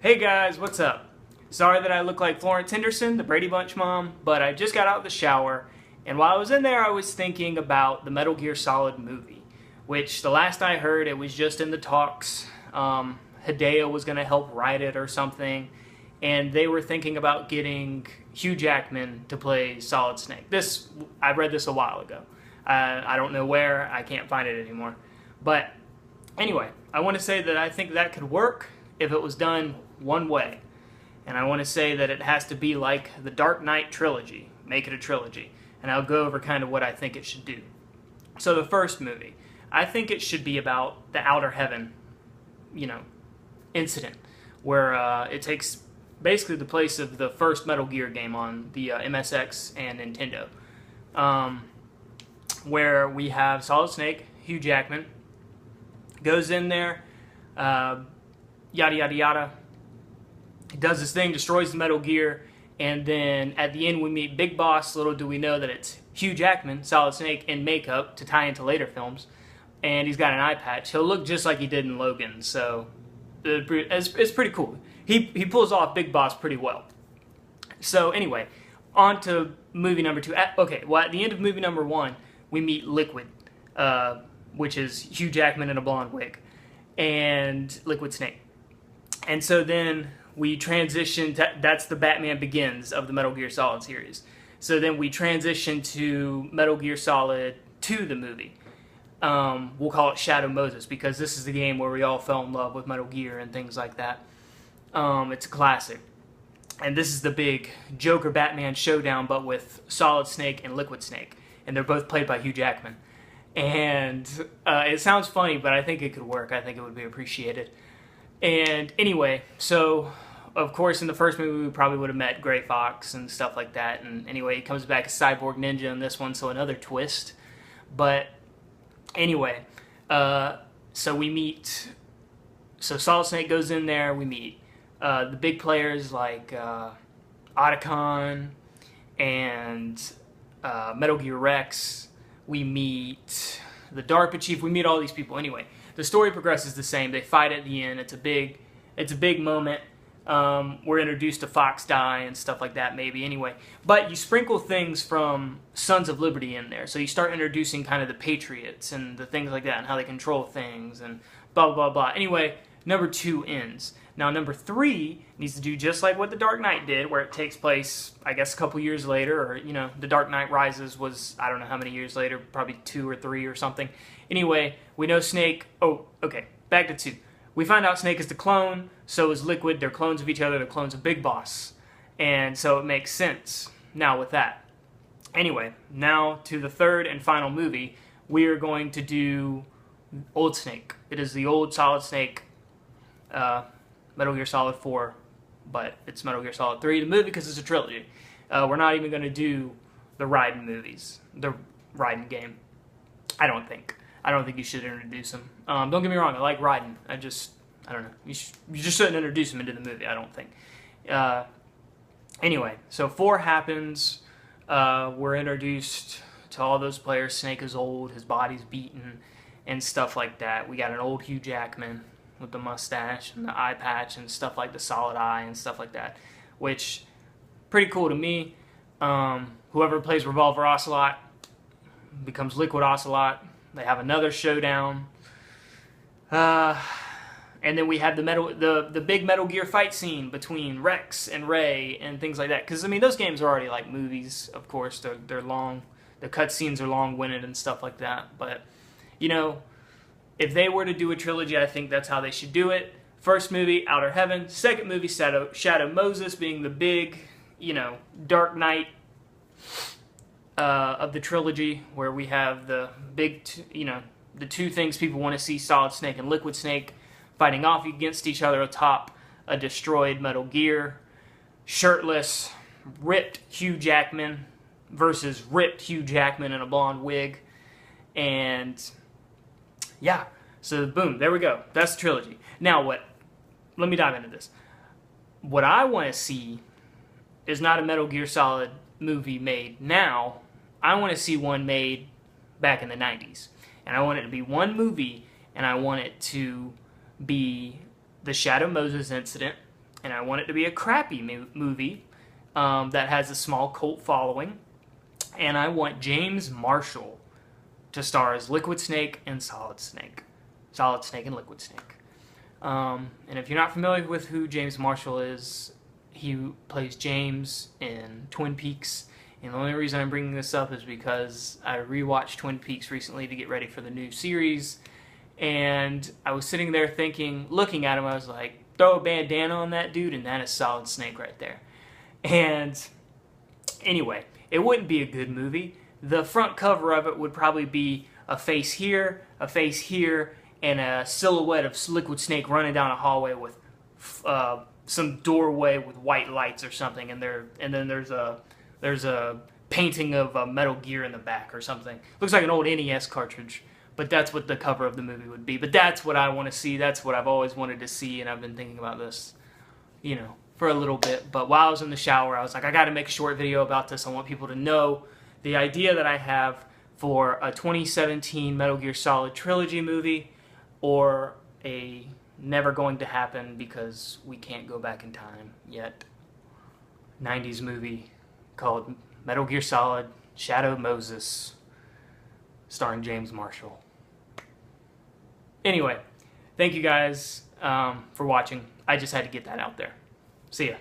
Hey guys, what's up? Sorry that I look like Florence Henderson, the Brady Bunch mom, but I just got out of the shower, and while I was in there, I was thinking about the Metal Gear Solid movie, which the last I heard, it was just in the talks. Hideo was going to help write it or something, and they were thinking about getting Hugh Jackman to play Solid Snake. I read this a while ago. I don't know where, I can't find it anymore. But anyway, I want to say that I think that could work if it was done one way. And I want to say that it has to be like the Dark Knight trilogy. Make it a trilogy. And I'll go over kind of what I think it should do. So the first movie, I think it should be about the Outer Heaven, incident, where it takes basically the place of the first Metal Gear game on the MSX and Nintendo, where we have Solid Snake, Hugh Jackman, goes in there, yada yada yada. He does this thing, destroys the Metal Gear, and then at the end we meet Big Boss. Little do we know that it's Hugh Jackman, Solid Snake, in makeup to tie into later films, and he's got an eye patch. He'll look just like he did in Logan, so it's pretty cool. He pulls off Big Boss pretty well. So anyway, on to movie number two. At the end of movie number one, we meet Liquid, which is Hugh Jackman in a blonde wig, and Liquid Snake. And so then we transition to, that's the Batman Begins of the Metal Gear Solid series. So then we transition to Metal Gear Solid 2, the movie. We'll call it Shadow Moses, because this is the game where we all fell in love with Metal Gear and things like that. It's a classic. And this is the big Joker-Batman showdown, but with Solid Snake and Liquid Snake. And they're both played by Hugh Jackman. And it sounds funny, but I think it could work. I think it would be appreciated. And anyway, so of course in the first movie we probably would have met Gray Fox and stuff like that. And anyway, he comes back as Cyborg Ninja in this one, so another twist. But anyway, so we meet. So Solid Snake goes in there. We meet the big players like Otacon and Metal Gear Rex. We meet the DARPA chief. We meet all these people. Anyway, the story progresses the same. They fight at the end. It's a big moment. We're introduced to Fox Die and stuff like that, maybe. Anyway, but you sprinkle things from Sons of Liberty in there. So you start introducing kind of the Patriots and the things like that and how they control things and blah, blah, blah, blah. Anyway, number 2 ends. Now, number 3 needs to do just like what The Dark Knight did, where it takes place, I guess, a couple years later, or, The Dark Knight Rises was, I don't know how many years later, probably 2 or 3 or something. Anyway, we know Snake, back to 2. We find out Snake is the clone, so is Liquid. They're clones of each other, they're clones of Big Boss. And so it makes sense now with that. Anyway, now to the third and final movie, we are going to do Old Snake. It is the old Solid Snake, Metal Gear Solid 4, but it's Metal Gear Solid 3, the movie, because it's a trilogy. We're not even going to do the Raiden movies, the Raiden game. I don't think you should introduce him. Don't get me wrong, I like Raiden. I don't know. You just shouldn't introduce him into the movie, I don't think. Anyway, so 4 happens. We're introduced to all those players. Snake is old, his body's beaten, and stuff like that. We got an old Hugh Jackman with the mustache and the eye patch and stuff like the solid eye and stuff like that, which pretty cool to me. Whoever plays Revolver Ocelot becomes Liquid Ocelot. They have another showdown, and then we have the big Metal Gear fight scene between Rex and Ray and things like that. Because those games are already like movies, of course. They're long. The cutscenes are long-winded and stuff like that. But if they were to do a trilogy, I think that's how they should do it. First movie, Outer Heaven. Second movie, Shadow Moses, being the big, Dark Knight of the trilogy, where we have the big, the 2 things people want to see, Solid Snake and Liquid Snake, fighting off against each other atop a destroyed Metal Gear. Shirtless, ripped Hugh Jackman versus ripped Hugh Jackman in a blonde wig. And yeah, so boom, there we go. That's the trilogy. Now let me dive into this. What I want to see is not a Metal Gear Solid movie made now. I want to see one made back in the 90s. And I want it to be one movie, and I want it to be the Shadow Moses incident, and I want it to be a crappy movie that has a small cult following, and I want James Marshall to star as Liquid Snake and Solid Snake. Solid Snake and Liquid Snake. And if you're not familiar with who James Marshall is, he plays James in Twin Peaks. And the only reason I'm bringing this up is because I rewatched Twin Peaks recently to get ready for the new series. And I was sitting there thinking, looking at him, I was like, throw a bandana on that dude and that is Solid Snake right there. And anyway, it wouldn't be a good movie. The front cover of it would probably be a face here, and a silhouette of Liquid Snake running down a hallway with some doorway with white lights or something, and then there's a painting of Metal Gear in the back or something. Looks like an old NES cartridge, but that's what the cover of the movie would be. But that's what I want to see. That's what I've always wanted to see, and I've been thinking about this, for a little bit. But while I was in the shower, I was like, I got to make a short video about this. I want people to know the idea that I have for a 2017 Metal Gear Solid trilogy movie, or a never going to happen because we can't go back in time yet 90s movie called Metal Gear Solid Shadow Moses, starring James Marshall. Anyway, thank you guys for watching. I just had to get that out there. See ya.